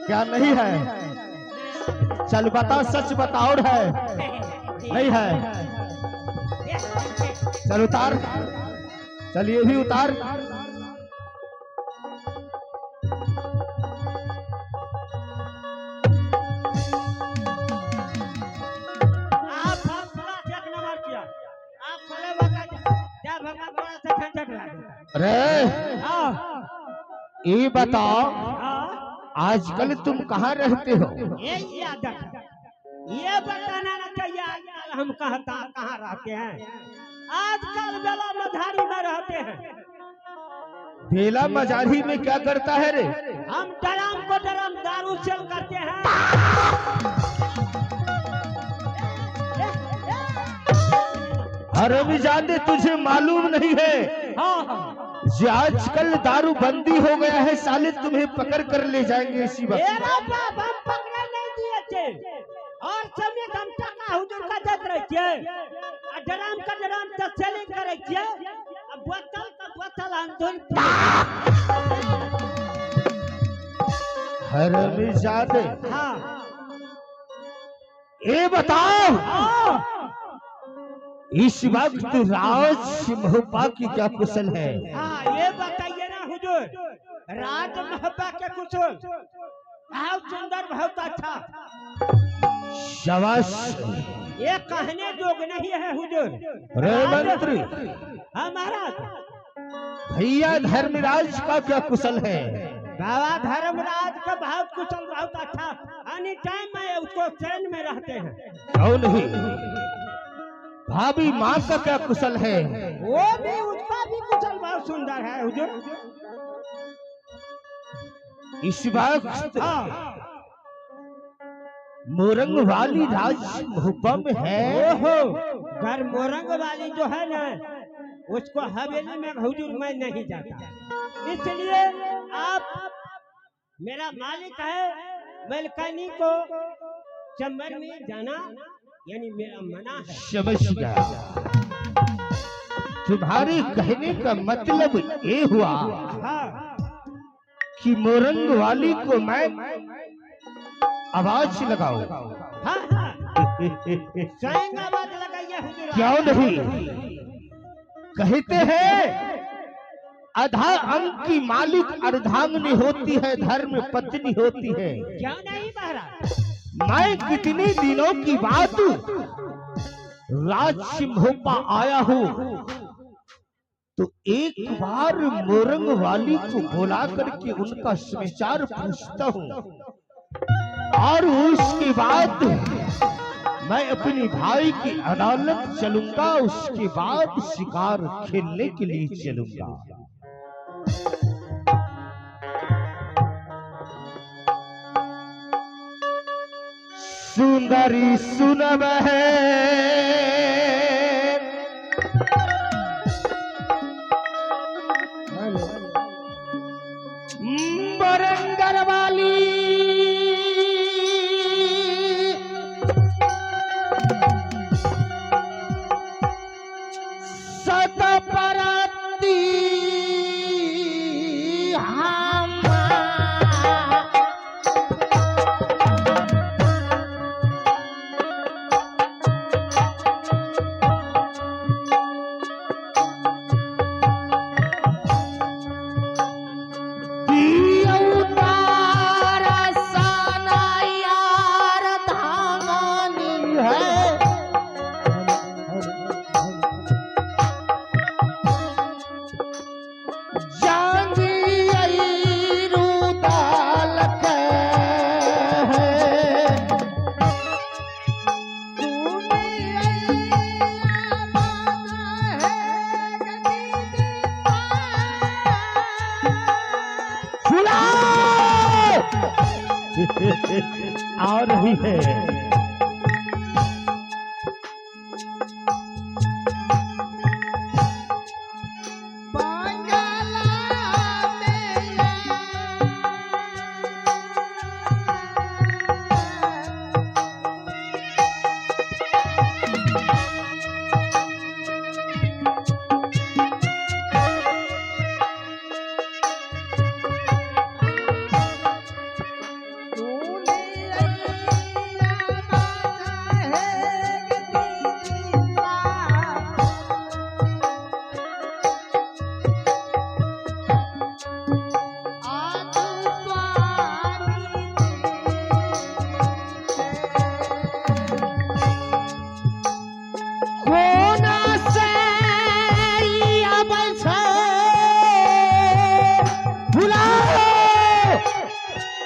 क्या नहीं है? चल बता, सच बताओ है नहीं है? चल उतार, चल ये भी उतार। अरे ये बताओ, आजकल तुम कहाँ रहते हो? ये बताना ना चाहिए आजकल हम कहाँ रहते हैं। आजकल बेला मझारी में रहते हैं। बेला मजारी में क्या करता है रे? हम ड्रम को ड्रम दारू सेल करते हैं। हरामजादे, तुझे मालूम नहीं है? जो आजकल दारू बंदी हो गया है, साले तुम्हें पकड़ कर ले जाएंगे इसी वक्त। मेरा बाप हम पकड़े नहीं दिए थे और समय हम टका हुजूर का देख रहे थे। ड्रम का ड्रम तो सेलिंग करे थे। अब बोतल का बोतल हम धुल। हरामजादे, हाँ ये बताओ, इस वक्त राज महबा की क्या कुशल है? हाँ ये बताइए ना हुजूर, राज महबा के कुशल बहुत सुंदर, बहुत अच्छा। शाबाश। ये कहने जोग नहीं है हुजूर। रे मंत्री, हमारा भैया धर्मराज का क्या कुशल है? बाबा धर्मराज का बहुत कुशल, बहुत अच्छा। एनी टाइम में उसको ट्रेन में रहते हैं। क्यों नहीं? भाभी माँ का क्या कुशल है? वो भी, उसका भी कुशल बहुत सुंदर है हुजूर। इस वक्त हाँ मोरंग वाली राज महबा में है। ओहो, घर मोरंग वाली जो है ना, उसको हवेली में हुजूर मैं नहीं जाता। इसलिए आप मेरा मालिक है, मलकानी को चंबर में जाना यानी मेरा मना है। समझ गया। तुम्हारे कहने का मतलब ये हुआ हाँ कि मोरंग वाली को मैं आवाज लगाओ। हाँ हाँ स्वयं आवाज लगाइए हुजूर। क्यों नहीं? कहते हैं आधा अंग की मालिक अर्धांगिनी होती है, धर्म पत्नी होती है। क्यों नहीं महाराज? मैं कितने दिनों की बात राज महबा आया हूँ, तो एक बार मोरंग वाली को बुला करके उनका समाचार पूछता हूँ, और उसके बाद मैं अपने भाई की अदालत चलूंगा। उसके बाद शिकार खेलने के लिए चलूंगा। सुंदरी सुनब है बरंगर वाली, सतपरती आ रही है।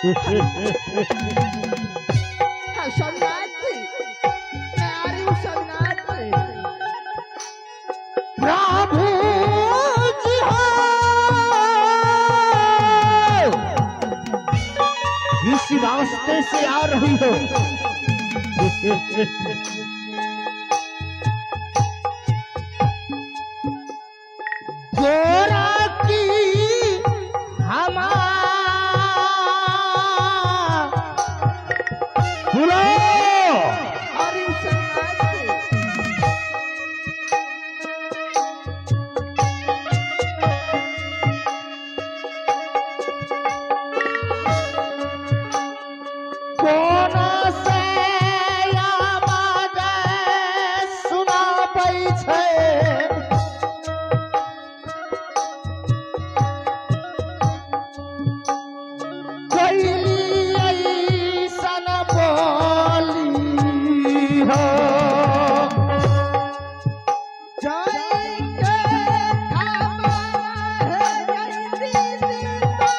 हाँ, सोमनाथ जी, मैं आ रही हूँ सोमनाथ जी। प्रभु जी हो, इस रास्ते से आ रही हो। गोरा की सुनो, आ रही हूँ सोमनाथ जी। कौन से आवाज सुना पै छै, कैली ऐसन बोली हो। जाएंगे हमारा है जल्दी सीता।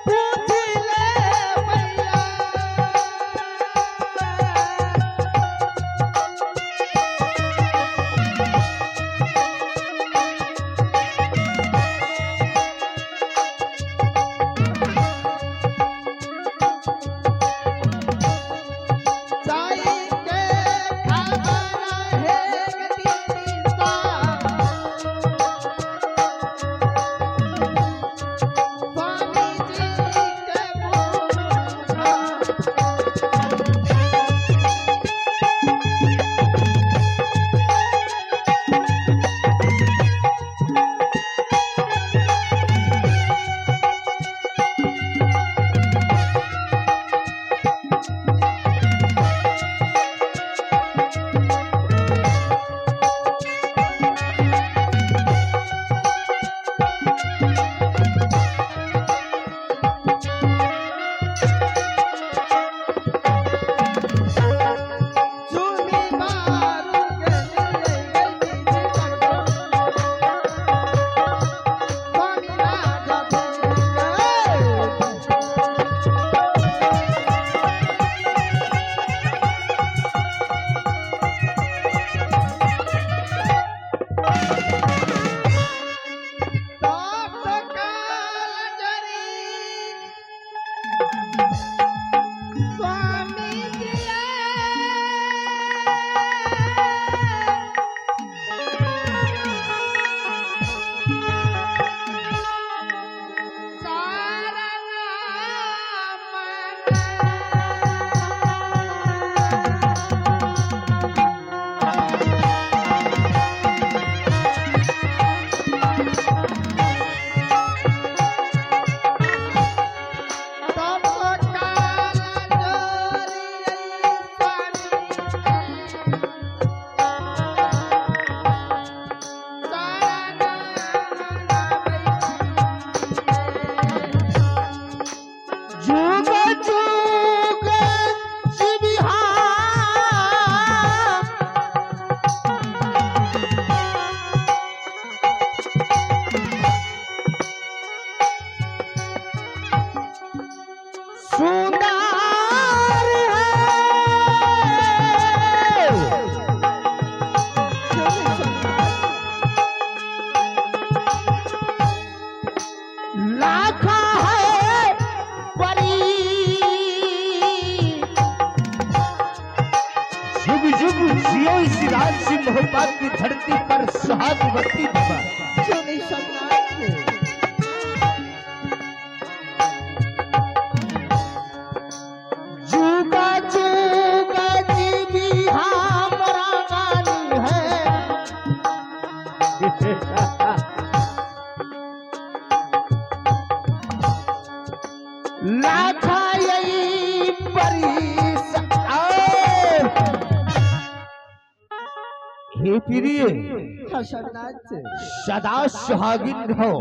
पूछ ले मैया। जाएंगे हमारा है जल्दी सीता। स्वामी जी के पूछा। सुनी मारू के ले गई जी करको। स्वामी राजा स्वामी जी सारा जुग जुग जीविहा, सुंदर लाखा है परी, जुग जुग जियो इस राज्य मोहब्बत की धरती पर सुहागवती दिवा। सुनी सोमनाथ जी। जुगा जुगा जीवी हमरा गानी है। लाखा यही परिस हे प्रिय, हाँ, सोमनाथ जी। सदा सुहागिन हो,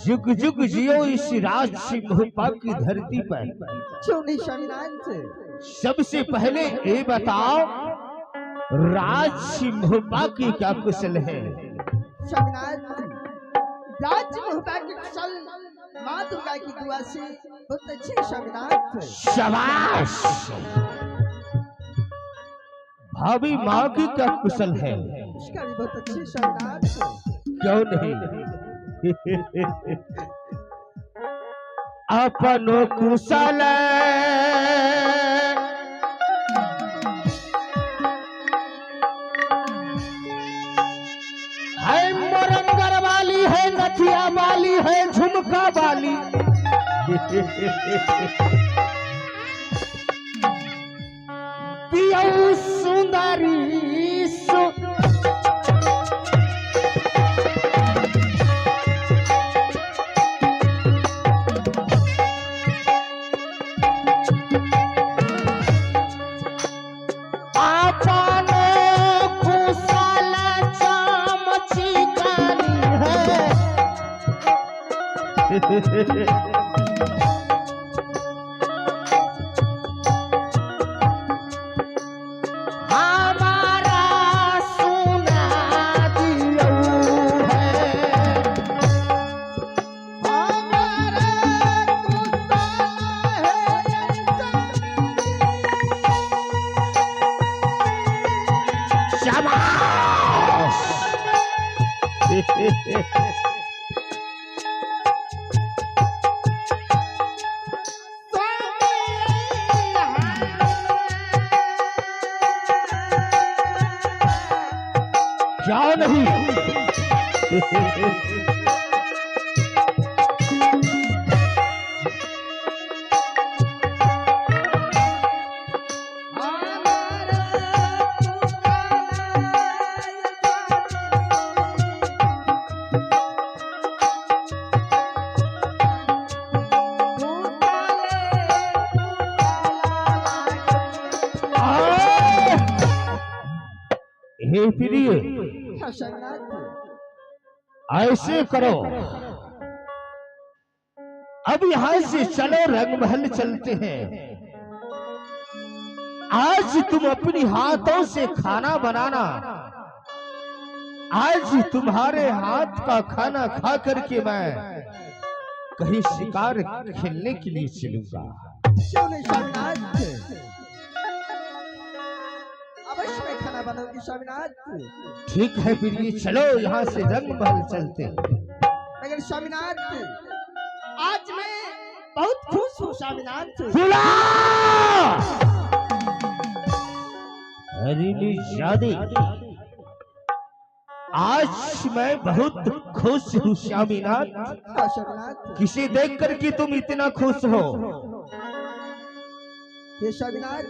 जुग जुग जियो इस राज्य मोहब्बत की धरती पर। सुनी सोमनाथ जी। सबसे पहले ये बताओ राज सिंहोपा की क्या कुशल है? स्वामीनाथ जी, राज्य मोहबा के कुशल माँ दुर्गा की दुआ से बहुत अच्छे स्वामीनाथ। शाबाश। भाभी माँ की क्या कुशल है? उसका भी बहुत अच्छे स्वामीनाथ। क्यों नहीं? अपनो कुशल है, मोरंगर वाली है, नथिया वाली है, झुमका वाली। पियऊ सुंदरी हमारा सुना दियो है, हमारा शाबाश। क्या नहीं? हे प्रिय, ऐसे करो, अब यहां से चलो, रंगमहल चलते हैं। आज तुम अपनी हाथों से खाना बनाना। आज तुम्हारे हाथ का खाना खा करके मैं कहीं शिकार खेलने के लिए चलूंगा। क्यों नहीं स्वामीनाथ, अवश्य मैं खाना बनाऊंगी स्वामीनाथ। ठीक है प्रिय, चलो यहाँ से रंगमहल चलते हैं। मगर स्वामीनाथ, आज मैं बहुत खुश हूँ स्वामीनाथ। सुना हरिणी शादी, आज मैं बहुत खुश हूँ स्वामीनाथ। हाँ स्वामीनाथ। किसे देख करके तुम इतना खुश हो? ये स्वामीनाथ,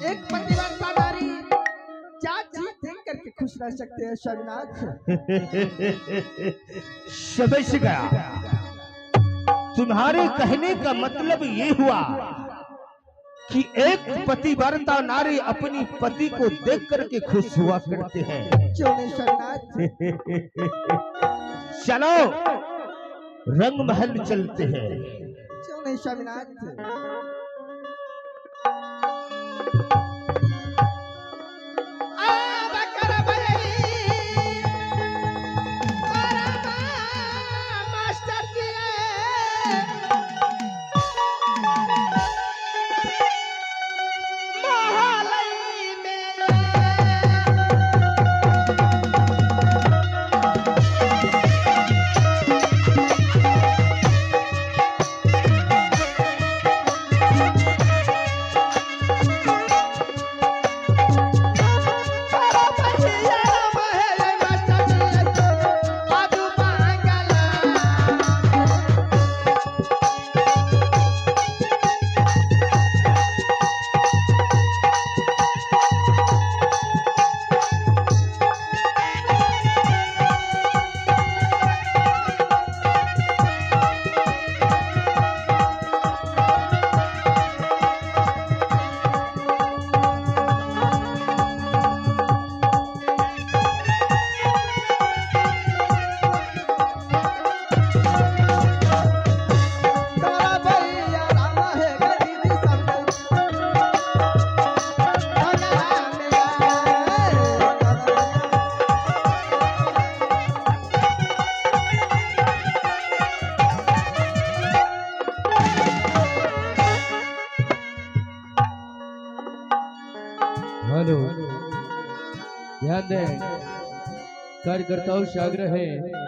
एक पतिव्रता नारी क्या चीज देख करके खुश रह सकते हैं स्वामीनाथ। समझ गया। तुम्हारे कहने का मतलब ये हुआ कि एक पतिव्रता नारी अपनी पति को देख करके खुश हुआ करते हैं। क्यों नहीं स्वामीनाथ। चलो रंगमहल चलते हैं। क्यों नहीं स्वामीनाथ। ध्यान दें, कार्यकर्ताओं से आग्रह है